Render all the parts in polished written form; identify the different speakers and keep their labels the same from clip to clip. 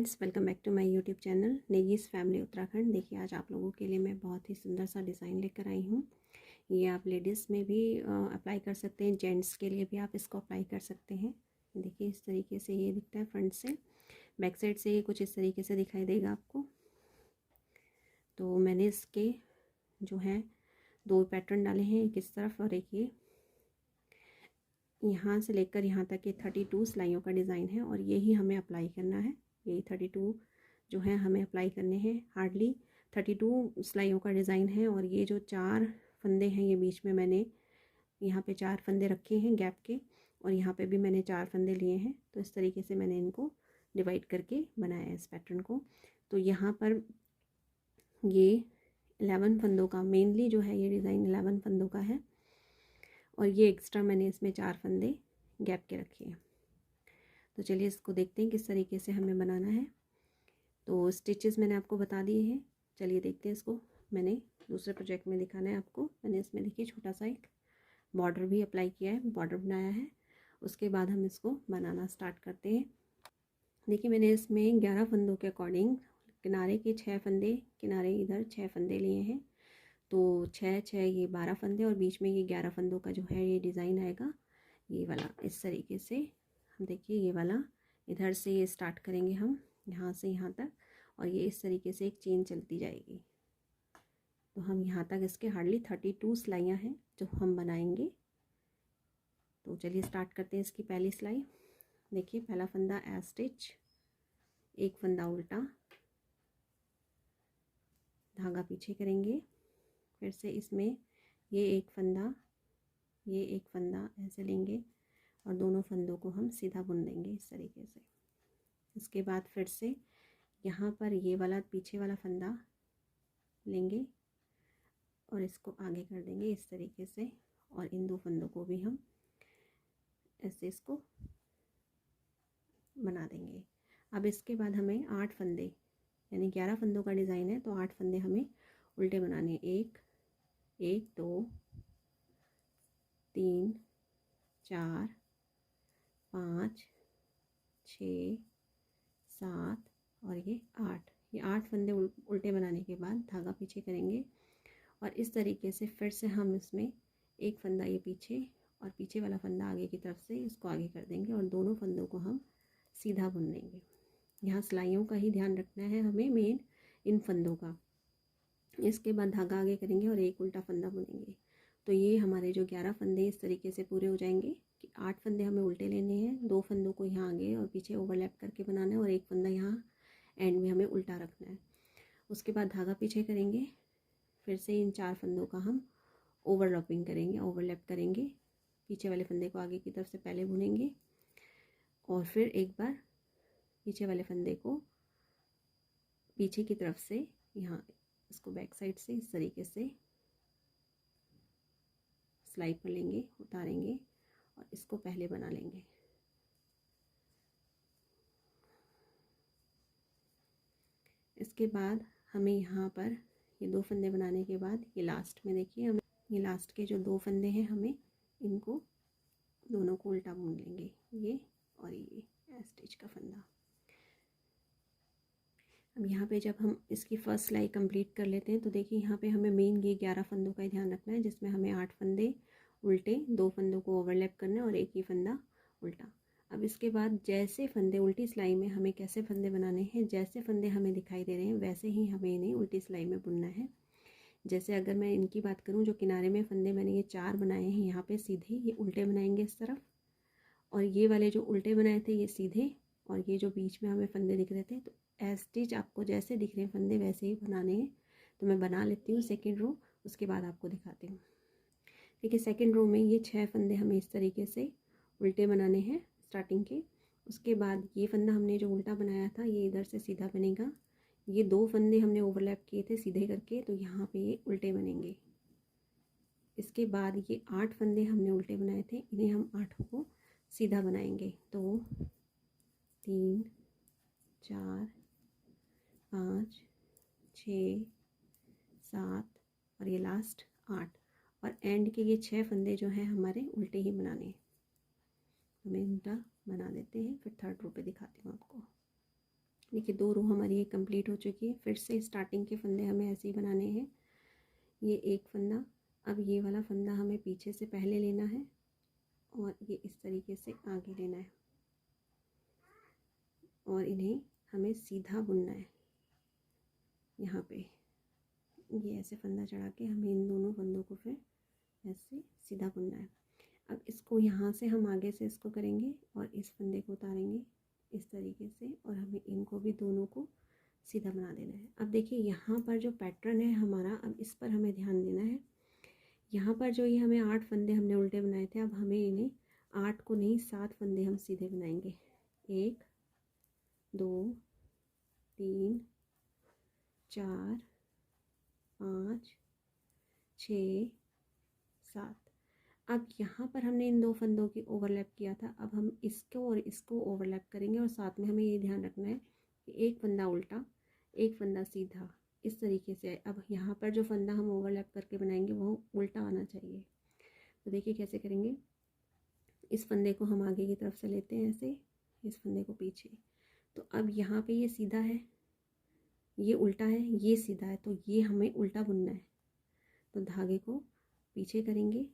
Speaker 1: Friends, welcome back to my YouTube channel Negi's family Uttarakhand. देखिए, आज आप लोगों के लिए मैं बहुत ही सुंदर सा डिज़ाइन लेकर आई हूँ। ये आप लेडीज़ में भी अप्लाई कर सकते हैं, जेंट्स के लिए भी आप इसको अप्लाई कर सकते हैं। देखिए, इस तरीके से ये दिखता है फ्रंट से। बैक साइड से ये कुछ इस तरीके से दिखाई देगा आपको। तो मैंने इसके जो है 2 पैटर्न डाले हैं, एक इस तरफ और एक ये। यहाँ से लेकर यहाँ तक ये 32 सिलाइयों का डिज़ाइन है और यही हमें अप्लाई करना है। यही 32 जो है हमें अप्लाई करने हैं। हार्डली 32 सिलाइयों का डिज़ाइन है और ये जो 4 फंदे हैं, ये बीच में मैंने यहाँ पे 4 फंदे रखे हैं गैप के, और यहाँ पे भी मैंने 4 फंदे लिए हैं। तो इस तरीके से मैंने इनको डिवाइड करके बनाया है इस पैटर्न को। तो यहाँ पर ये 11 फंदों का मेनली जो है ये डिज़ाइन 11 फंदों का है और ये एक्स्ट्रा मैंने इसमें 4 फंदे गैप के रखे हैं। तो चलिए इसको देखते हैं किस तरीके से हमें बनाना है। तो स्टिचेस मैंने आपको बता दिए हैं, चलिए देखते हैं इसको। मैंने दूसरे प्रोजेक्ट में दिखाना है आपको। मैंने इसमें देखिए छोटा सा एक बॉर्डर भी अप्लाई किया है, बॉर्डर बनाया है। उसके बाद हम इसको बनाना स्टार्ट करते हैं। देखिए, मैंने इसमें 11 फंदों के अकॉर्डिंग किनारे के 6 फंदे, किनारे इधर 6 फंदे लिए हैं। तो 6 ये 12 फंदे और बीच में ये 11 फंदों का जो है ये डिज़ाइन आएगा, ये वाला इस तरीके से। हम देखिए ये वाला इधर से ये स्टार्ट करेंगे हम, यहाँ से यहाँ तक, और ये इस तरीके से एक चेन चलती जाएगी। तो हम यहाँ तक इसके हार्डली 32 सिलाइयाँ हैं जो हम बनाएंगे। तो चलिए स्टार्ट करते हैं इसकी पहली सिलाई। देखिए, पहला फंदा एज स्टिच, एक फंदा उल्टा, धागा पीछे करेंगे, फिर से इसमें ये एक फंदा, ये एक फंदा ऐसे लेंगे और दोनों फंदों को हम सीधा बुन देंगे इस तरीके से। इसके बाद फिर से यहाँ पर ये वाला पीछे वाला फंदा लेंगे और इसको आगे कर देंगे इस तरीके से, और इन 2 फंदों को भी हम ऐसे इसको बना देंगे। अब इसके बाद हमें 8 फंदे, यानी 11 फंदों का डिज़ाइन है तो 8 फंदे हमें उल्टे बनाने हैं। 1 1 2 3 4 5 6 7 और ये 8। ये 8 फंदे उल्टे बनाने के बाद धागा पीछे करेंगे और इस तरीके से फिर से हम इसमें एक फंदा ये पीछे और पीछे वाला फंदा आगे की तरफ से इसको आगे कर देंगे और दोनों फंदों को हम सीधा बुन देंगे। यहाँ सिलाइयों का ही ध्यान रखना है हमें, मेन इन फंदों का। इसके बाद धागा आगे करेंगे और एक उल्टा फंदा बुनेंगे। तो ये हमारे जो 11 फंदे इस तरीके से पूरे हो जाएंगे कि 8 फंदे हमें उल्टे लेने हैं, 2 फंदों को यहाँ आगे और पीछे ओवरलैप करके बनाना है और एक फंदा यहाँ एंड में हमें उल्टा रखना है। उसके बाद धागा पीछे करेंगे, फिर से इन 4 फंदों का हम ओवरलैपिंग करेंगे, ओवरलैप करेंगे। पीछे वाले फंदे को आगे की तरफ से पहले बुनेंगे और फिर एक बार पीछे वाले फंदे को पीछे की तरफ से यहाँ इसको बैक साइड से इस तरीके से सिलाई कर लेंगे, उतारेंगे और इसको पहले बना लेंगे। इसके बाद हमें यहाँ पर ये 2 फंदे बनाने के बाद ये लास्ट में देखिए, हमें ये लास्ट के जो 2 फंदे हैं हमें इनको दोनों को उल्टा बुन लेंगे, ये और ये स्टिच का फंदा। अब यहाँ पे जब हम इसकी फर्स्ट सिलाई कंप्लीट कर लेते हैं तो देखिए यहाँ पे हमें मेन ये 11 फंदों का ही ध्यान रखना है, जिसमें हमें 8 फंदे उल्टे, 2 फंदों को ओवरलैप करना है और एक ही फंदा उल्टा। अब इसके बाद जैसे फंदे उल्टी सिलाई में हमें कैसे फंदे बनाने हैं, जैसे फंदे हमें दिखाई दे रहे हैं वैसे ही हमें इन्हें उल्टी सिलाई में बुनना है। जैसे अगर मैं इनकी बात करूँ, जो किनारे में फंदे मैंने ये 4 बनाए हैं, यहाँ पे सीधे ये उल्टे बनाएंगे इस तरफ, और ये वाले जो उल्टे बनाए थे ये सीधे, और ये जो बीच में हमें फंदे दिख रहे थे, तो एज स्टिच आपको जैसे दिख रहे हैं फंदे वैसे ही बनाने हैं। तो मैं बना लेती हूँ सेकेंड रो, उसके बाद आपको दिखाती हूँ। देखिए, सेकेंड रो में ये 6 फंदे हमें इस तरीके से उल्टे बनाने हैं स्टार्टिंग के। उसके बाद ये फंदा हमने जो उल्टा बनाया था ये इधर से सीधा बनेगा। ये 2 फंदे हमने ओवरलैप किए थे सीधे करके, तो यहाँ पे ये उल्टे बनेंगे। इसके बाद ये 8 फंदे हमने उल्टे बनाए थे, इन्हें हम 8 को सीधा बनाएंगे। 2 3 4 5 6 7 और ये लास्ट 8, और एंड के ये 6 फंदे जो हैं हमारे उल्टे ही बनाने हैं। हमें उल्टा बना देते हैं, फिर थर्ड रो पे दिखाती हूँ आपको। देखिए 2 रो हमारी ये कंप्लीट हो चुकी है। फिर से स्टार्टिंग के फंदे हमें ऐसे ही बनाने हैं। ये एक फंदा, अब ये वाला फंदा हमें पीछे से पहले लेना है और ये इस तरीके से आगे लेना है और इन्हें हमें सीधा बुनना है। यहाँ पे ये ऐसे फंदा चढ़ा के हमें इन दोनों फंदों को फिर ऐसे सीधा बुनना है। अब इसको यहाँ से हम आगे से इसको करेंगे और इस फंदे को उतारेंगे इस तरीके से और हमें इनको भी दोनों को सीधा बना देना है। अब देखिए यहाँ पर जो पैटर्न है हमारा, अब इस पर हमें ध्यान देना है। यहाँ पर जो ये हमें 8 फंदे हमने उल्टे बनाए थे, अब हमें इन्हें 8 को नहीं 7 फंदे हम सीधे बनाएंगे। 1 2 3 4 5 6 7। अब यहाँ पर हमने इन 2 फंदों की ओवरलैप किया था, अब हम इसको और इसको ओवरलैप करेंगे और साथ में हमें ये ध्यान रखना है कि एक फंदा उल्टा एक फंदा सीधा, इस तरीके से। अब यहाँ पर जो फंदा हम ओवरलैप करके बनाएंगे वो उल्टा आना चाहिए। तो देखिए कैसे करेंगे। इस फंदे को हम आगे की तरफ से लेते हैं ऐसे, इस फंदे को पीछे। तो अब यहाँ पे ये सीधा है, ये उल्टा है, ये सीधा है, तो ये हमें उल्टा बुनना है। तो धागे को पीछे करेंगे,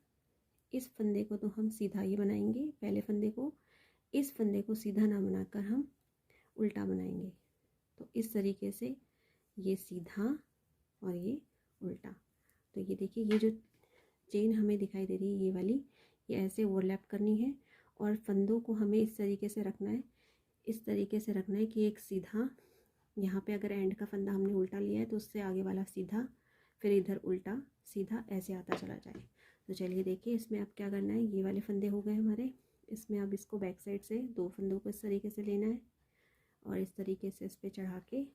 Speaker 1: इस फंदे को तो हम सीधा ही बनाएंगे पहले फंदे को, इस फंदे को सीधा ना बनाकर हम उल्टा बनाएंगे। तो इस तरीके से ये सीधा और ये उल्टा। तो ये देखिए ये जो चेन हमें दिखाई दे रही है ये वाली, ये ऐसे ओवरलैप करनी है और फंदों को हमें इस तरीके से रखना है, इस तरीके से रखना है कि एक सीधा, यहाँ पे अगर एंड का फंदा हमने उल्टा लिया है तो उससे आगे वाला सीधा, फिर इधर उल्टा सीधा ऐसे आता चला जाए। तो चलिए देखिए इसमें अब क्या करना है। ये वाले फंदे हो गए हमारे, इसमें अब इसको बैक साइड से 2 फंदों को इस तरीके से लेना है और इस तरीके से इस पर चढ़ा के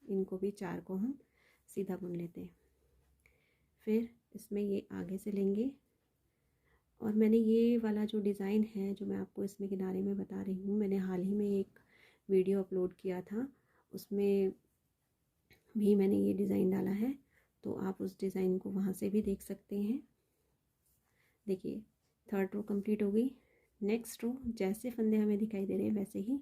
Speaker 1: इनको भी 4 को हम सीधा बुन लेते हैं। फिर इसमें ये आगे से लेंगे और मैंने ये वाला जो डिज़ाइन है जो मैं आपको इसमें किनारे में बता रही हूँ, मैंने हाल ही में एक वीडियो अपलोड किया था, उसमें भी मैंने ये डिज़ाइन डाला है, तो आप उस डिज़ाइन को वहाँ से भी देख सकते हैं। देखिए 3rd रो कंप्लीट हो गई। नेक्स्ट रो जैसे फंदे हमें दिखाई दे रहे हैं वैसे ही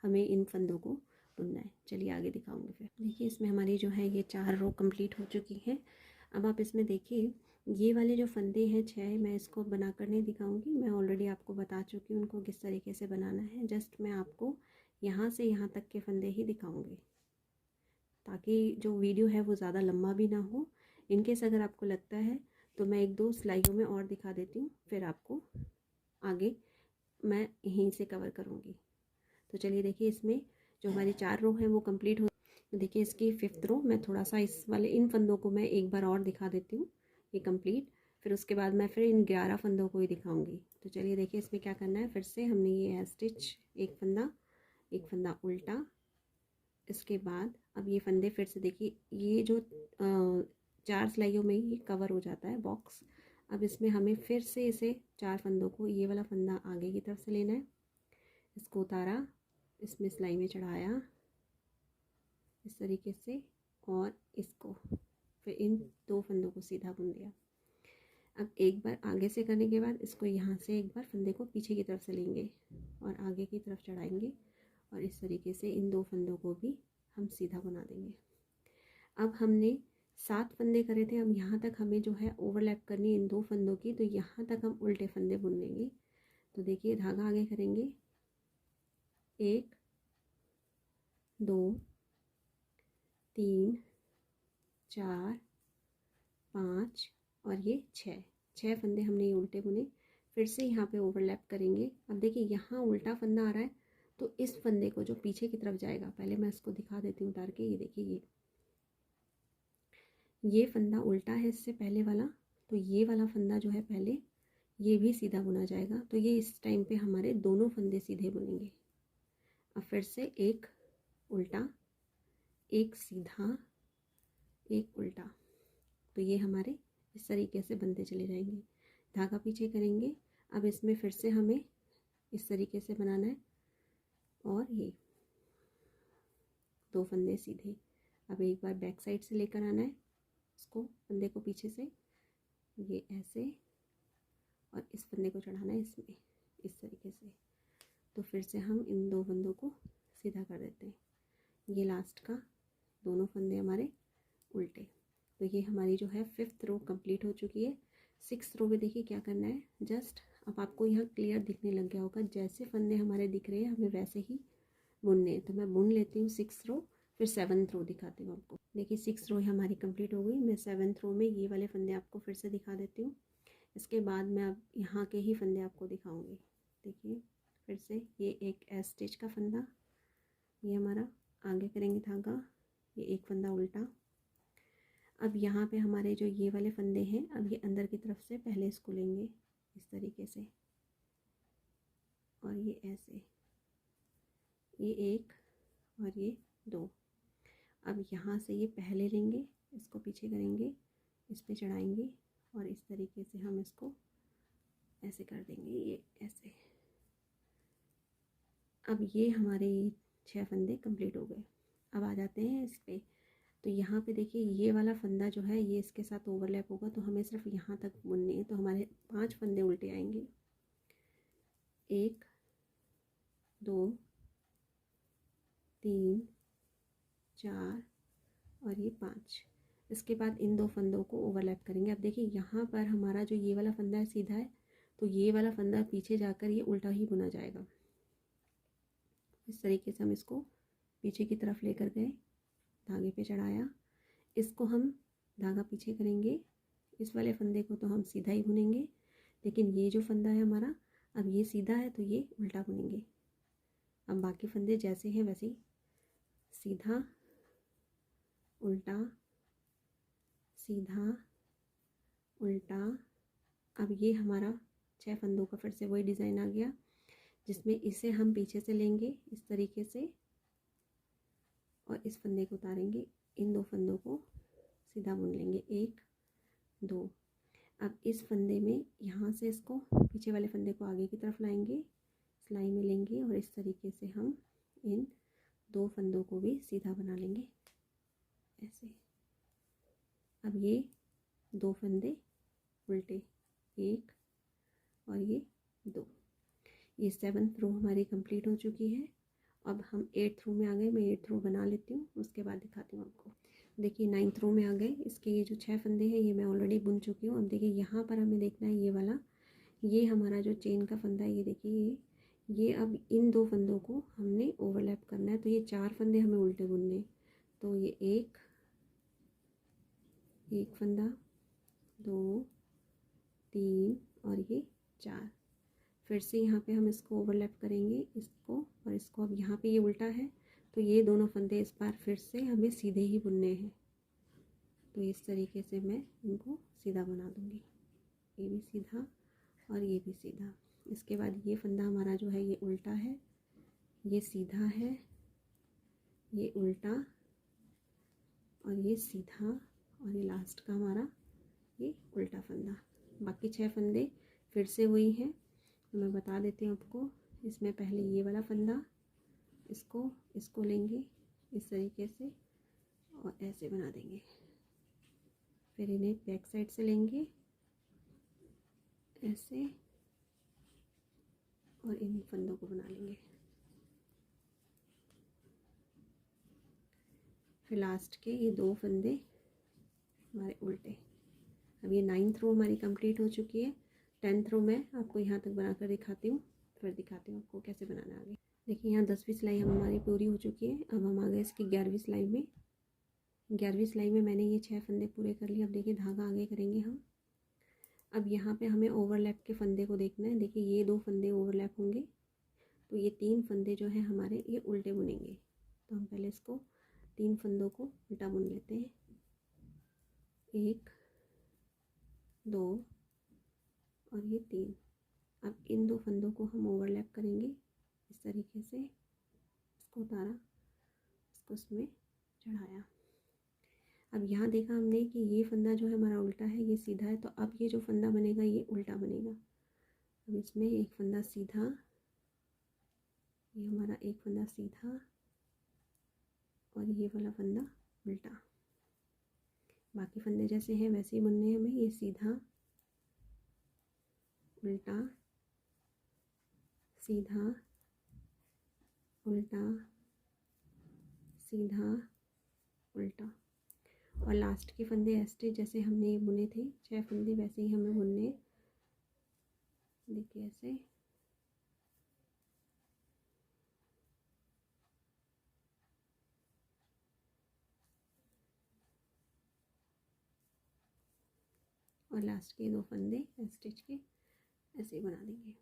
Speaker 1: हमें इन फंदों को बुनना है। चलिए आगे दिखाऊंगी। फिर देखिए इसमें हमारी जो है ये 4 रो कंप्लीट हो चुकी है। अब आप इसमें देखिए ये वाले जो फंदे हैं 6, मैं इसको बना कर नहीं दिखाऊंगी, मैं ऑलरेडी आपको बता चुकी हूँ उनको किस तरीके से बनाना है। जस्ट मैं आपको यहाँ से यहाँ तक के फंदे ही दिखाऊंगी ताकि जो वीडियो है वो ज़्यादा लंबा भी ना हो। इनकेस अगर आपको लगता है तो मैं 1-2 सिलाइयों में और दिखा देती हूँ, फिर आपको आगे मैं यहीं से कवर करूँगी। तो चलिए देखिए इसमें जो हमारी 4 रो हैं वो कंप्लीट हो। तो देखिए इसकी 5th रो मैं थोड़ा सा इस वाले इन फंदों को मैं एक बार और दिखा देती हूँ, ये कंप्लीट। फिर उसके बाद मैं फिर इन 11 फंदों को ही दिखाऊंगी। तो चलिए देखिए इसमें क्या करना है। फिर से हमने ये स्टिच एक फंदा उल्टा, इसके बाद अब ये फंदे फिर से देखिए ये जो 4 सिलाइयों में ये कवर हो जाता है बॉक्स। अब इसमें हमें फिर से इसे 4 फंदों को, ये वाला फंदा आगे की तरफ से लेना है, इसको उतारा, इसमें सिलाई में चढ़ाया इस तरीके से और इसको फिर इन 2 फंदों को सीधा बुन दिया। अब एक बार आगे से करने के बाद इसको यहाँ से एक बार फंदे को पीछे की तरफ से लेंगे और आगे की तरफ चढ़ाएंगे और इस तरीके से इन 2 फंदों को भी हम सीधा बना देंगे। अब हमने 7 फंदे करे थे, अब यहाँ तक हमें जो है ओवरलैप करनी है इन 2 फंदों की, तो यहाँ तक हम उल्टे फंदे बुन लेंगे। तो देखिए धागा आगे करेंगे, 1 2 3 4 5 और ये 6 फंदे हमने ये उल्टे बुने। फिर से यहाँ पे ओवरलैप करेंगे। अब देखिए यहाँ उल्टा फंदा आ रहा है तो इस फंदे को जो पीछे की तरफ जाएगा, पहले मैं इसको दिखा देती हूँ उतार के। ये देखिए ये फंदा उल्टा है इससे पहले वाला, तो ये वाला फंदा जो है पहले ये भी सीधा बुना जाएगा। तो ये इस टाइम पे हमारे दोनों फंदे सीधे बुनेंगे। अब फिर से एक उल्टा, एक सीधा, एक उल्टा, तो ये हमारे इस तरीके से बनते चले जाएंगे। धागा पीछे करेंगे। अब इसमें फिर से हमें इस तरीके से बनाना है और ये 2 फंदे सीधे। अब एक बार बैक साइड से लेकर आना है इसको, फंदे को पीछे से ये ऐसे और इस फंदे को चढ़ाना है इसमें इस तरीके से। तो फिर से हम इन 2 फंदों को सीधा कर देते हैं। ये लास्ट का दोनों फंदे हमारे उल्टे। तो ये हमारी जो है 5th रो कंप्लीट हो चुकी है। 6th रो में देखिए क्या करना है, जस्ट अब आपको यहाँ क्लियर दिखने लग गया होगा, जैसे फंदे हमारे दिख रहे हैं हमें वैसे ही बुनने हैं। तो मैं बुन लेती हूँ 6th रो, फिर 7th रो दिखाती हूँ आपको। देखिए 6th रो हमारी कंप्लीट हो गई। मैं 7th रो में ये वाले फंदे आपको फिर से दिखा देती हूँ। इसके बाद मैं अब यहाँ के ही फंदे आपको दिखाऊंगी। देखिए फिर से ये एक एस स्टिच का फंदा, ये हमारा आगे करेंगे धागा, ये एक फंदा उल्टा। अब यहाँ पे हमारे जो ये वाले फंदे हैं, अब ये अंदर की तरफ से पहले इसको लेंगे इस तरीके से, और ये ऐसे, ये एक और ये दो। अब यहाँ से ये पहले लेंगे, इसको पीछे करेंगे, इस पे चढ़ाएंगे और इस तरीके से हम इसको ऐसे कर देंगे, ये ऐसे। अब ये हमारे 6 फंदे कंप्लीट हो गए। अब आ जाते हैं इस पे। तो यहाँ पे देखिए ये वाला फंदा जो है ये इसके साथ ओवरलैप होगा, तो हमें सिर्फ यहाँ तक बुनने हैं। तो हमारे 5 फंदे उल्टे आएंगे, 1 2 3 4 और ये 5। इसके बाद इन 2 फंदों को ओवरलैप करेंगे। अब देखिए यहाँ पर हमारा जो ये वाला फंदा है सीधा है, तो ये वाला फंदा पीछे जाकर ये उल्टा ही बुना जाएगा। इस तरीके से हम इसको पीछे की तरफ लेकर गए, धागे पे चढ़ाया, इसको हम धागा पीछे करेंगे, इस वाले फंदे को तो हम सीधा ही बुनेंगे, लेकिन ये जो फंदा है हमारा अब ये सीधा है तो ये उल्टा बुनेंगे। अब बाकी फंदे जैसे हैं वैसे ही, सीधा उल्टा सीधा उल्टा। अब ये हमारा 6 फंदों का फिर से वही डिज़ाइन आ गया, जिसमें इसे हम पीछे से लेंगे इस तरीके से और इस फंदे को उतारेंगे, इन 2 फंदों को सीधा बुन लेंगे, 1 2। अब इस फंदे में यहाँ से इसको पीछे वाले फंदे को आगे की तरफ लाएंगे, सिलाई में लेंगे और इस तरीके से हम इन 2 फंदों को भी सीधा बना लेंगे ऐसे। अब ये 2 फंदे उल्टे, 1 और ये 2। ये 7th रो हमारी कंप्लीट हो चुकी है। अब हम 8th रो में आ गए। मैं 8th रो बना लेती हूँ, उसके बाद दिखाती हूँ आपको। देखिए 9th रो में आ गए। इसके ये जो 6 फंदे हैं ये मैं ऑलरेडी बुन चुकी हूँ। अब देखिए यहाँ पर हमें देखना है ये वाला, ये हमारा जो चेन का फंदा है, ये देखिए ये अब इन 2 फंदों को हमने ओवरलैप करना है। तो ये 4 फंदे हमें उल्टे बुनने, तो ये एक फंदा, 2 3 और ये 4। फिर से यहाँ पे हम इसको ओवरलैप करेंगे, इसको और इसको। अब यहाँ पे ये उल्टा है तो ये दोनों फंदे इस बार फिर से हमें सीधे ही बुनने हैं। तो इस तरीके से मैं इनको सीधा बना दूँगी, ये भी सीधा और ये भी सीधा। इसके बाद ये फंदा हमारा जो है ये उल्टा है, ये सीधा है, ये उल्टा और ये सीधा, और ये लास्ट का हमारा ये उल्टा फंदा। बाकी 6 फंदे फिर से वही हैं, तो मैं बता देती हूँ आपको। इसमें पहले ये वाला फंदा, इसको लेंगे इस तरीके से और ऐसे बना देंगे। फिर इन्हें बैक साइड से लेंगे ऐसे और इन फंदों को बना लेंगे। फिर लास्ट के ये 2 फंदे हमारे उल्टे। अब ये 9th रो हमारी कंप्लीट हो चुकी है। 10th रो मैं आपको यहाँ तक बनाकर दिखाती हूँ, फिर दिखाती हूँ आपको कैसे बनाना आगे। देखिए यहाँ 10वीं सिलाई हमारी पूरी हो चुकी है। अब हम आ गए इसकी 11वीं सिलाई में। 11वीं सिलाई में मैंने ये 6 फंदे पूरे कर लिए। अब देखिए धागा आगे करेंगे हम। अब यहाँ पे हमें ओवरलैप के फंदे को देखना है। देखिए ये 2 फंदे ओवरलैप होंगे, तो ये 3 फंदे जो है हमारे ये उल्टे बुनेंगे। तो हम पहले इसको 3 फंदों को उल्टा बुन लेते हैं, 1 2 और ये 3। अब इन 2 फंदों को हम ओवरलैप करेंगे इस तरीके से, इसको उतारा, इसको इसमें चढ़ाया। अब यहाँ देखा हमने कि ये फंदा जो है हमारा उल्टा है, ये सीधा है, तो अब ये जो फंदा बनेगा ये उल्टा बनेगा। अब इसमें एक फंदा सीधा, ये हमारा एक फंदा सीधा और ये वाला फंदा उल्टा। बाकी फंदे जैसे हैं वैसे ही बुनने हैं हमें। ये सीधा उल्टा सीधा उल्टा सीधा, उल्टा। और लास्ट के फंदे ऐसे जैसे हमने ये बुने थे 6 फंदे वैसे ही हमें बुनने। देखिए ऐसे, और लास्ट के 2 फंदे स्टिच के ऐसे ही बना देंगे।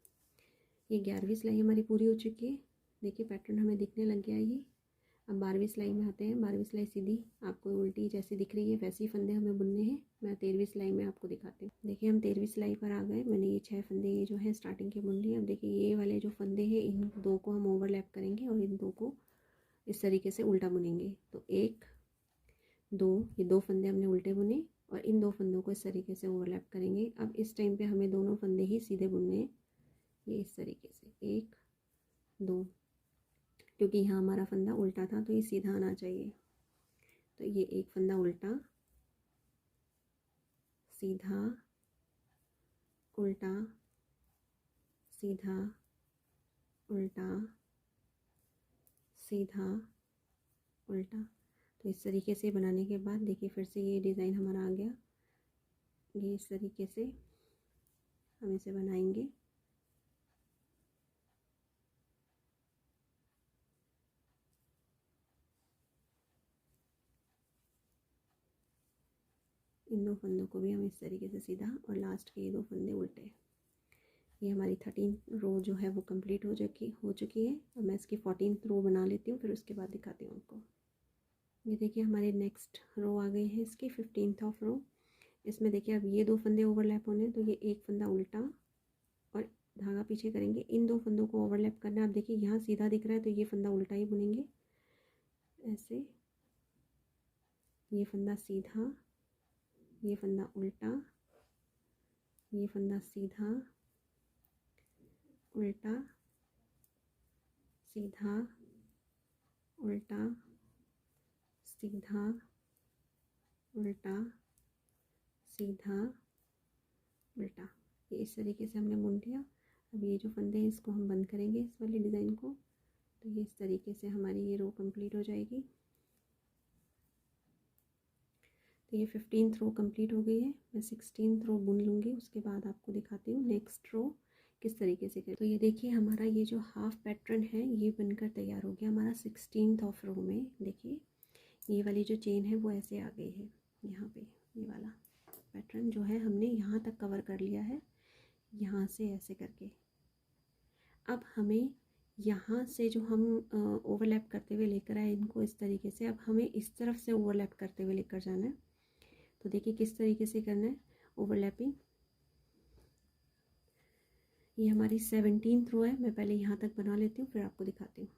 Speaker 1: ये 11वीं सिलाई हमारी पूरी हो चुकी है। देखिए पैटर्न हमें दिखने लग गया है ये। अब 12वीं सिलाई में आते हैं। 12वीं सिलाई सीधी आपको उल्टी जैसी दिख रही है वैसे ही फंदे हमें बुनने हैं। मैं 13वीं सिलाई में आपको दिखाती हूँ। देखिए हम 13वीं सिलाई पर आ गए। मैंने ये 6 फंदे ये जो है स्टार्टिंग के बुन लिए। अब देखिए ये वाले जो फंदे हैं इन 2 को हम ओवरलैप करेंगे और इन 2 को इस तरीके से उल्टा बुनेंगे। तो 1 2, ये 2 फंदे हमने उल्टे बुने और इन 2 फंदों को इस तरीके से ओवरलैप करेंगे। अब इस टाइम पे हमें दोनों फंदे ही सीधे बुनने हैं। ये इस तरीके से 1 2, क्योंकि यहाँ हमारा फंदा उल्टा था तो ये सीधा आना चाहिए। तो ये एक फंदा उल्टा, सीधा, उल्टा, सीधा, उल्टा, सीधा, उल्टा। तो इस तरीके से बनाने के बाद देखिए फिर से ये डिज़ाइन हमारा आ गया। ये इस तरीके से हम इसे बनाएंगे। इन 2 फंदों को भी हम इस तरीके से सीधा और लास्ट के ये 2 फंदे उल्टे। ये हमारी 13 रो जो है वो कंप्लीट हो चुकी है। अब मैं इसकी 14th रो बना लेती हूँ, फिर उसके बाद दिखाती हूँ आपको। ये देखिए हमारे नेक्स्ट रो आ गई है इसकी 15th ऑफ रो। इसमें देखिए अब ये 2 फंदे ओवरलैप होने हैं तो ये एक फंदा उल्टा और धागा पीछे करेंगे। इन 2 फंदों को ओवरलैप करना है। आप देखिए यहाँ सीधा दिख रहा है तो ये फंदा उल्टा ही बुनेंगे ऐसे। ये फंदा सीधा, ये फंदा उल्टा, ये फंदा सीधा, उल्टा, सीधा, उल्टा, सीधा, उल्टा, सीधा, उल्टा। ये इस तरीके से हमने बुन लिया। अब ये जो फंदे हैं इसको हम बंद करेंगे इस वाले डिज़ाइन को। तो ये इस तरीके से हमारी ये रो कंप्लीट हो जाएगी। तो ये 15th रो कंप्लीट हो गई है। मैं 16th रो बुन लूँगी, उसके बाद आपको दिखाती हूँ नेक्स्ट रो किस तरीके से करें। तो ये देखिए हमारा ये जो हाफ पैटर्न है ये बनकर तैयार हो गया हमारा 16th ऑफ रो में। देखिए ये वाली जो चेन है वो ऐसे आ गई है। यहाँ पे ये वाला पैटर्न जो है हमने यहाँ तक कवर कर लिया है, यहाँ से ऐसे करके। अब हमें यहाँ से जो हम ओवरलैप करते हुए लेकर आए इनको इस तरीके से, अब हमें इस तरफ से ओवरलैप करते हुए लेकर जाना है। तो देखिए किस तरीके से करना है ओवरलैपिंग। ये हमारी 17th रो है। मैं पहले यहाँ तक बना लेती हूँ फिर आपको दिखाती हूँ।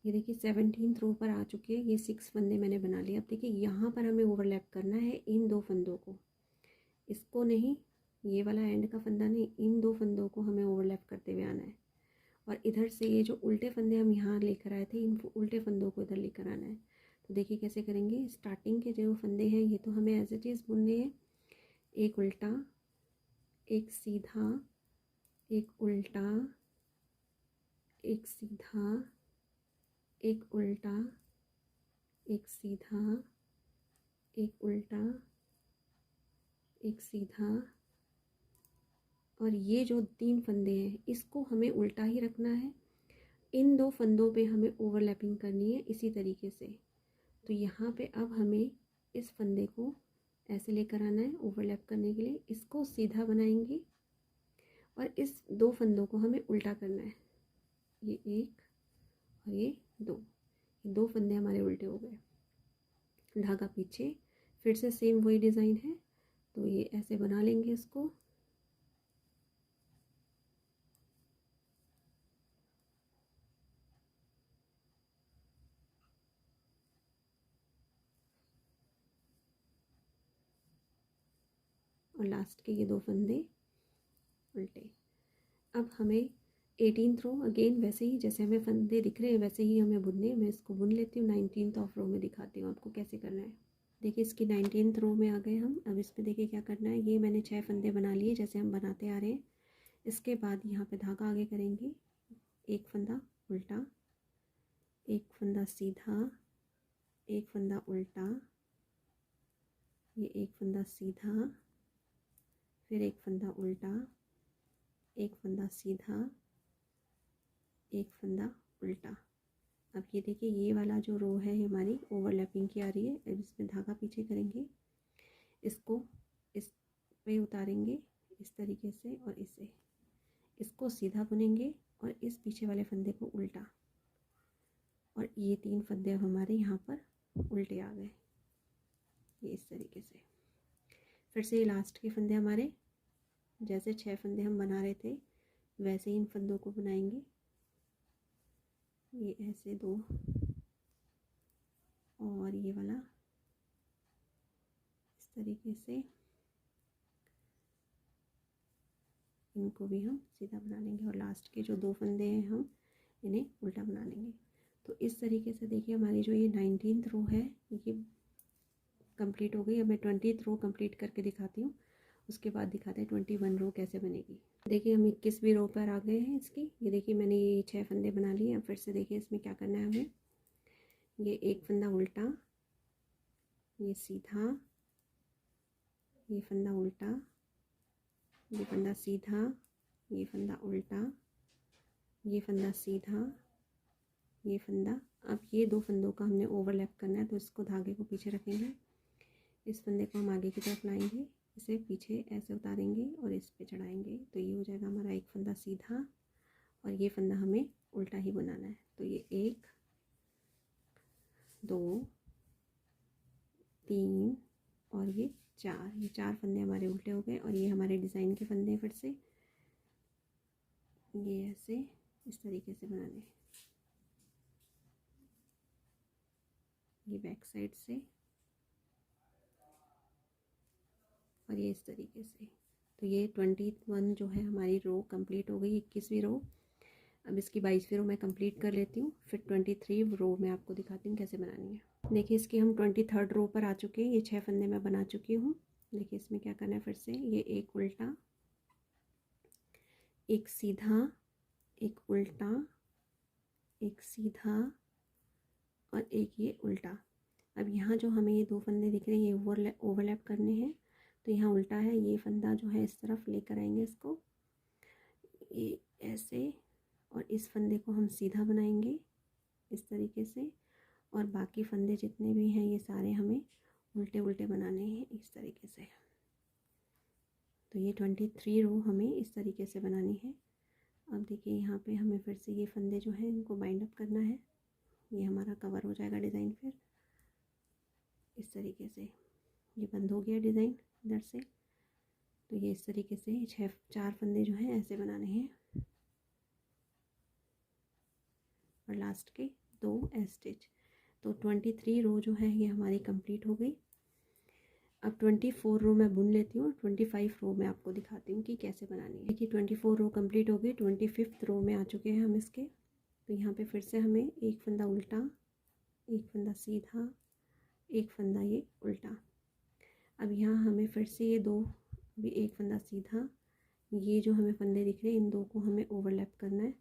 Speaker 1: ये देखिए 17th रो पर आ चुकी है। ये 6 फंदे मैंने बना लिए। अब देखिए यहाँ पर हमें ओवरलैप करना है इन 2 फंदों को, इसको नहीं, ये वाला एंड का फंदा नहीं, इन 2 फंदों को हमें ओवरलैप करते हुए आना है। और इधर से ये जो उल्टे फंदे हम यहाँ लेकर आए थे इन उल्टे फंदों को इधर लेकर आना है। तो देखिए कैसे करेंगे। स्टार्टिंग के जो फंदे हैं ये तो हमें एज इट इज़ बुनने हैं। एक उल्टा, एक सीधा, एक उल्टा, एक सीधा, एक उल्टा, एक सीधा, एक उल्टा, एक सीधा। और ये जो 3 फंदे हैं इसको हमें उल्टा ही रखना है। इन 2 फंदों पे हमें ओवरलैपिंग करनी है इसी तरीके से। तो यहाँ पे अब हमें इस फंदे को ऐसे लेकर आना है ओवरलैप करने के लिए। इसको सीधा बनाएंगे और इस 2 फंदों को हमें उल्टा करना है। ये 1 और ये 2, ये 2 फंदे हमारे उल्टे हो गए। धागा पीछे, फिर से सेम वही डिज़ाइन है तो ये ऐसे बना लेंगे इसको। और लास्ट के ये 2 फंदे उल्टे। अब हमें 18th रो अगेन वैसे ही जैसे हमें फंदे दिख रहे हैं वैसे ही हमें बुनने। मैं इसको बुन लेती हूँ। 19th ऑफ रो में दिखाती हूँ आपको कैसे करना है। देखिए इसकी 19th रो में आ गए हम। अब इसमें देखिए क्या करना है। ये मैंने 6 फंदे बना लिए जैसे हम बनाते आ रहे हैं। इसके बाद यहाँ पे धागा आगे करेंगे। एक फंदा उल्टा, एक फंदा सीधा, एक फंदा उल्टा, ये एक फंदा सीधा, फिर एक फंदा उल्टा, एक फंदा सीधा, एक फंदा उल्टा। अब ये देखिए ये वाला जो रो है हमारी ओवरलैपिंग की आ रही है। अब इसमें धागा पीछे करेंगे, इसको इस पे उतारेंगे इस तरीके से और इसे, इसको सीधा बुनेंगे और इस पीछे वाले फंदे को उल्टा, और ये 3 फंदे अब हमारे यहाँ पर उल्टे आ गए, ये इस तरीके से। फिर से ये लास्ट के फंदे हमारे, जैसे 6 फंदे हम बना रहे थे वैसे ही इन फंदों को बनाएंगे, ये ऐसे 2 और ये वाला इस तरीके से, इनको भी हम सीधा बना लेंगे और लास्ट के जो 2 फंदे हैं हम इन्हें उल्टा बना लेंगे। तो इस तरीके से देखिए हमारी जो ये 19th रो है ये कंप्लीट हो गई। अब मैं 20th रो कंप्लीट करके दिखाती हूँ, उसके बाद दिखाते हैं 21 रो कैसे बनेगी। देखिए हम 21वीं रो पर आ गए हैं इसकी। ये देखिए मैंने ये 6 फंदे बना लिए। अब फिर से देखिए इसमें क्या करना है हमें, ये एक फंदा उल्टा, ये सीधा, ये फंदा उल्टा, ये फंदा सीधा, ये फंदा उल्टा, ये फंदा सीधा, ये फंदा। अब ये 2 फंदों का हमने ओवरलैप करना है, तो इसको धागे को पीछे रखेंगे, इस फंदे को हम आगे की तरफ लाएंगे, इसे पीछे ऐसे उतारेंगे और इस पे चढ़ाएंगे, तो ये हो जाएगा हमारा एक फंदा सीधा और ये फंदा हमें उल्टा ही बनाना है। तो ये 1 2 3 और ये 4, ये 4 फंदे हमारे उल्टे हो गए और ये हमारे डिज़ाइन के फंदे फिर से ये ऐसे इस तरीके से बनाने, ये बैक साइड से और ये इस तरीके से। तो ये 21 जो है हमारी रो कंप्लीट हो गई, 21वीं रो। अब इसकी 22वीं रो मैं कंप्लीट कर लेती हूँ, फिर 23 रो मैं आपको दिखाती हूँ कैसे बनानी है। देखिए इसकी हम 23rd रो पर आ चुके हैं, ये 6 फंदे मैं बना चुकी हूँ। देखिए इसमें क्या करना है, फिर से ये एक उल्टा, एक सीधा, एक उल्टा, एक सीधा और एक ये उल्टा। अब यहाँ जो हमें ये 2 फंदे दिख रहे हैं ये ओवरलैप करने हैं, तो यहाँ उल्टा है, ये फंदा जो है इस तरफ लेकर आएंगे इसको, ये ऐसे, और इस फंदे को हम सीधा बनाएंगे इस तरीके से, और बाकी फंदे जितने भी हैं ये सारे हमें उल्टे उल्टे बनाने हैं इस तरीके से। तो ये 23 रो हमें इस तरीके से बनानी है। अब देखिए यहाँ पे हमें फिर से ये फंदे जो हैं इनको बाइंड अप करना है, ये हमारा कवर हो जाएगा डिज़ाइन। फिर इस तरीके से ये बंद हो गया डिज़ाइन इधर से, तो ये इस तरीके से 4 फंदे जो हैं ऐसे बनाने हैं और लास्ट के 2 स्टिच। तो 23 रो जो है ये हमारी कंप्लीट हो गई। अब 24 रो मैं बुन लेती हूँ, 25 रो मैं आपको दिखाती हूँ कि कैसे बनानी है। देखिए 24 रो कंप्लीट हो गई, 25th रो में आ चुके हैं हम इसके। तो यहाँ पे फिर से हमें एक फंदा उल्टा, एक फंदा सीधा, एक फंदा ये उल्टा। अब यहाँ हमें फिर से ये 2 भी एक फंदा सीधा, ये जो हमें फंदे दिख रहे हैं इन 2 को हमें ओवरलैप करना है।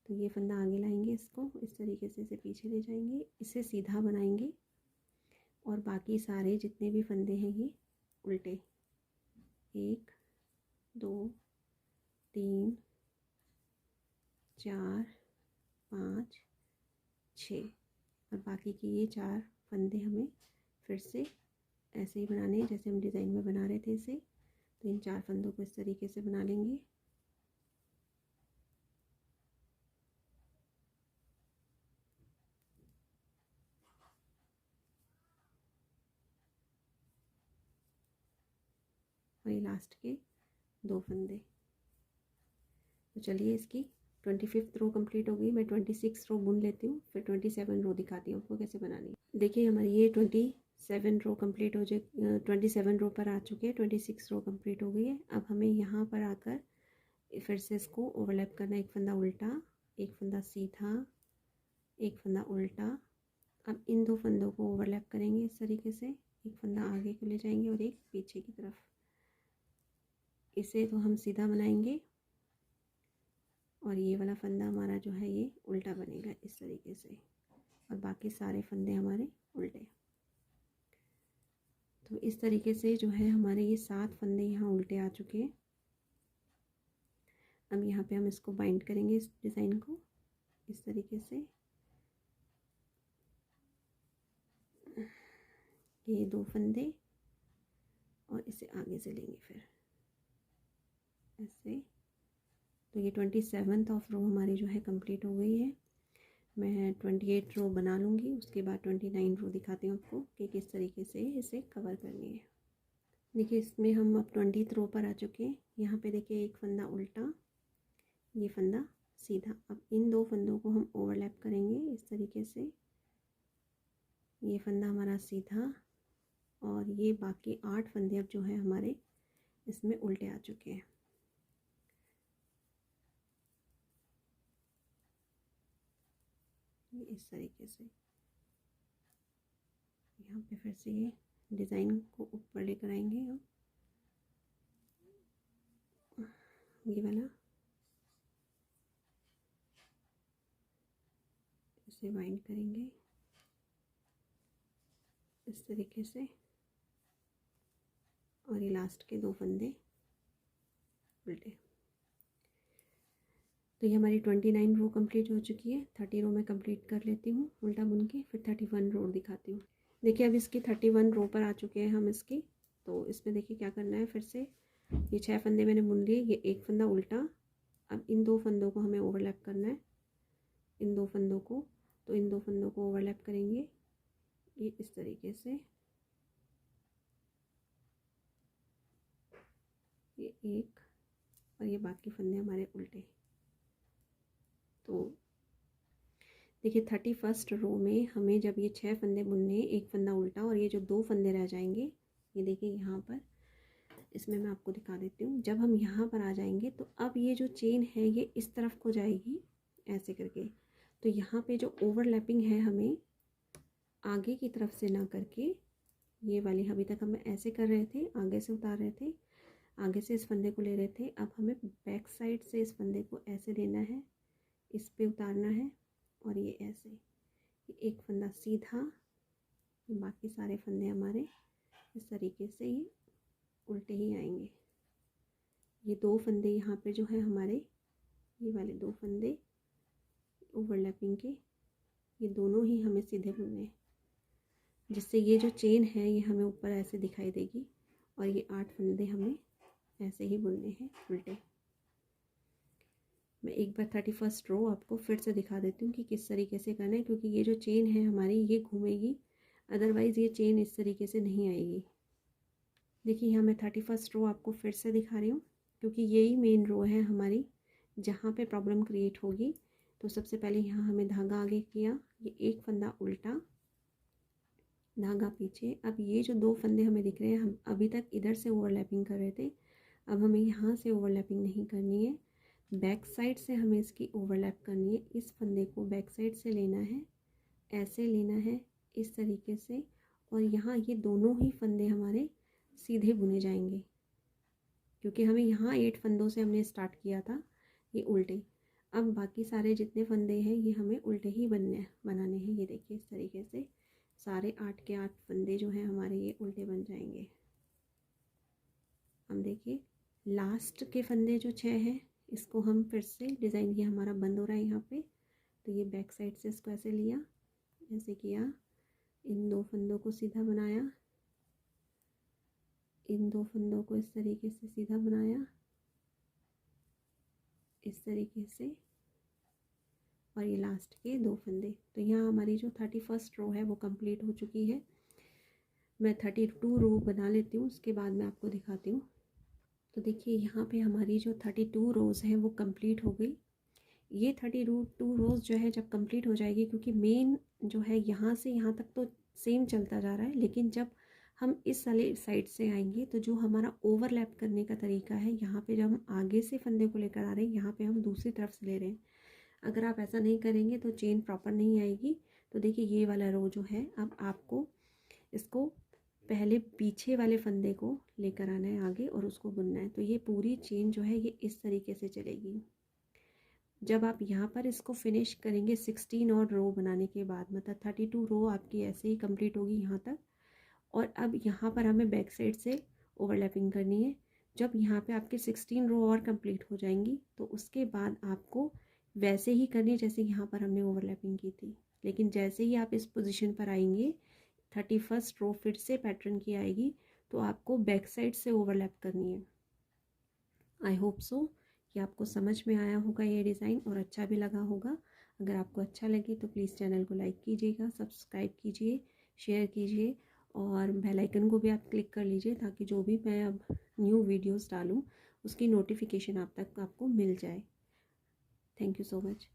Speaker 1: तो ये फंदा आगे लाएंगे, इसको इस तरीके से इसे पीछे ले जाएंगे, इसे सीधा बनाएंगे और बाकी सारे जितने भी फंदे हैं ये उल्टे, 1 2 3 4 5 6 और बाकी की ये 4 फंदे हमें फिर से ऐसे ही बनाने हैं जैसे हम डिज़ाइन में बना रहे थे इसे। तो इन 4 फंदों को इस तरीके से बना लेंगे। और ये लास्ट के 2 फंदे। तो चलिए इसकी 25th रो कंप्लीट हो गई, मैं 26 रो बुन लेती हूँ, फिर 27 रो दिखाती हूँ आपको कैसे बनानी है। देखिए हमारी ये 27 रो कंप्लीट हो जाए, 27 रो पर आ चुके हैं, 26 रो कंप्लीट हो गई है। अब हमें यहाँ पर आकर फिर से इसको ओवरलैप करना है, एक फंदा उल्टा, एक फंदा सीधा, एक फंदा उल्टा। अब इन 2 फंदों को ओवरलैप करेंगे इस तरीके से, एक फंदा आगे को ले जाएंगे और एक पीछे की तरफ, इसे तो हम सीधा बनाएंगे और ये वाला फंदा हमारा जो है ये उल्टा बनेगा इस तरीके से। और बाकी सारे फंदे हमारे उल्टे। तो इस तरीके से जो है हमारे ये 7 फंदे यहाँ उल्टे आ चुके हैं। अब यहाँ पे हम इसको बाइंड करेंगे इस डिज़ाइन को इस तरीके से। ये 2 फंदे और इसे आगे से लेंगे फिर ऐसे। तो ये 27th ऑफ रो हमारी जो है कंप्लीट हो गई है। मैं 28 रो बना लूँगी, उसके बाद 29 रो दिखाती हूँ आपको कि किस तरीके से इसे कवर करनी है। देखिए इसमें हम अब 20th रो पर आ चुके हैं। यहाँ पे देखिए एक फंदा उल्टा, ये फंदा सीधा। अब इन 2 फंदों को हम ओवरलैप करेंगे इस तरीके से। ये फंदा हमारा सीधा और ये बाकी 8 फंदे अब जो है हमारे इसमें उल्टे आ चुके हैं। ये इस तरीके से यहाँ पे फिर से ये डिज़ाइन को ऊपर लेकर आएंगे हम, ये वाला इसे वाइंड करेंगे इस तरीके से और ये लास्ट के 2 फंदे उल्टे। तो ये हमारी 29 रो कंप्लीट हो चुकी है। 30 रो मैं कंप्लीट कर लेती हूँ उल्टा बुन के, फिर 31 रो दिखाती हूँ। देखिए अब इसकी 31 रो पर आ चुके हैं हम इसकी। तो इसमें देखिए क्या करना है, फिर से ये 6 फंदे मैंने बुन लिए, ये एक फंदा उल्टा। अब इन 2 फंदों को हमें ओवरलैप करना है, इन 2 फंदों को। तो इन 2 फंदों को ओवरलैप करेंगे ये इस तरीके से, ये एक और ये बाकी फंदे हमारे उल्टे। तो देखिए 31st रो में हमें जब ये 6 फंदे बुनने, एक फंदा उल्टा और ये जो 2 फंदे रह जाएंगे, ये देखिए यहाँ पर, इसमें मैं आपको दिखा देती हूँ। जब हम यहाँ पर आ जाएंगे तो अब ये जो चेन है ये इस तरफ को जाएगी ऐसे करके। तो यहाँ पे जो ओवरलैपिंग है हमें आगे की तरफ से ना करके, ये वाली अभी तक हम ऐसे कर रहे थे, आगे से उतार रहे थे, आगे से इस फंदे को ले रहे थे। अब हमें बैक साइड से इस फंदे को ऐसे लेना है, इस पे उतारना है और ये ऐसे, एक फंदा सीधा, बाकी सारे फंदे हमारे इस तरीके से ये उल्टे ही आएंगे। ये 2 फंदे यहाँ पे जो है हमारे, ये वाले 2 फंदे ओवरलैपिंग के, ये दोनों ही हमें सीधे बुनने हैं, जिससे ये जो चेन है ये हमें ऊपर ऐसे दिखाई देगी। और ये 8 फंदे हमें ऐसे ही बुनने हैं उल्टे। मैं एक बार 31st रो आपको फिर से दिखा देती हूँ कि किस तरीके से करना है, क्योंकि ये जो चेन है हमारी ये घूमेगी, अदरवाइज़ ये चेन इस तरीके से नहीं आएगी। देखिए यहाँ मैं 31st रो आपको फिर से दिखा रही हूँ, क्योंकि यही मेन रो है हमारी जहाँ पे प्रॉब्लम क्रिएट होगी। तो सबसे पहले यहाँ हमें धागा आगे किया, ये एक फंदा उल्टा, धागा पीछे। अब ये जो 2 फंदे हमें दिख रहे हैं, हम अभी तक इधर से ओवरलैपिंग कर रहे थे, अब हमें यहाँ से ओवरलैपिंग नहीं करनी है, बैक साइड से हमें इसकी ओवरलैप करनी है। इस फंदे को बैक साइड से लेना है, ऐसे लेना है इस तरीके से, और यहाँ ये दोनों ही फंदे हमारे सीधे बुने जाएंगे, क्योंकि हमें यहाँ 8 फंदों से हमने स्टार्ट किया था, ये उल्टे। अब बाकी सारे जितने फंदे हैं ये हमें उल्टे ही बनाने हैं। ये देखिए इस तरीके से सारे 8 के 8 फंदे जो हैं हमारे ये उल्टे बन जाएंगे। हम देखिए लास्ट के फंदे जो 6 हैं, इसको हम फिर से, डिज़ाइन ये हमारा बंद हो रहा है यहाँ पे, तो ये बैक साइड से इसको ऐसे लिया, ऐसे किया, इन 2 फंदों को सीधा बनाया, इन 2 फंदों को इस तरीके से सीधा बनाया, इस तरीके से, और ये लास्ट के 2 फंदे। तो यहाँ हमारी जो 31st रो है वो कंप्लीट हो चुकी है। मैं 32 रो बना लेती हूँ, उसके बाद मैं आपको दिखाती हूँ। तो देखिए यहाँ पे हमारी जो 32 रोज़ हैं वो कंप्लीट हो गई। ये 32 रोज़ जो है जब कंप्लीट हो जाएगी, क्योंकि मेन जो है यहाँ से यहाँ तक तो सेम चलता जा रहा है, लेकिन जब हम इस वाले साइड से आएंगे तो जो हमारा ओवरलैप करने का तरीका है, यहाँ पे जब हम आगे से फंदे को लेकर आ रहे हैं, यहाँ पे हम दूसरी तरफ से ले रहे हैं। अगर आप ऐसा नहीं करेंगे तो चेन प्रॉपर नहीं आएगी। तो देखिए ये वाला रो जो है, अब आपको इसको पहले पीछे वाले फंदे को लेकर आना है आगे और उसको बुनना है। तो ये पूरी चेन जो है ये इस तरीके से चलेगी। जब आप यहाँ पर इसको फिनिश करेंगे 16 और रो बनाने के बाद, मतलब 32 रो आपकी ऐसे ही कंप्लीट होगी यहाँ तक। और अब यहाँ पर हमें बैक साइड से ओवरलैपिंग करनी है। जब यहाँ पे आपके 16 रो और कंप्लीट हो जाएंगी तो उसके बाद आपको वैसे ही करनी है जैसे यहाँ पर हमने ओवरलैपिंग की थी। लेकिन जैसे ही आप इस पोजीशन पर आएंगे, 31st रो फिर से पैटर्न की आएगी, तो आपको बैक साइड से ओवरलैप करनी है। आई होप सो कि आपको समझ में आया होगा ये डिज़ाइन और अच्छा भी लगा होगा। अगर आपको अच्छा लगे तो प्लीज़ चैनल को लाइक कीजिएगा, सब्सक्राइब कीजिए, शेयर कीजिए और बेल आइकन को भी आप क्लिक कर लीजिए ताकि जो भी मैं अब न्यू वीडियोस डालूँ उसकी नोटिफिकेशन आप तक आपको मिल जाए। Thank you so much.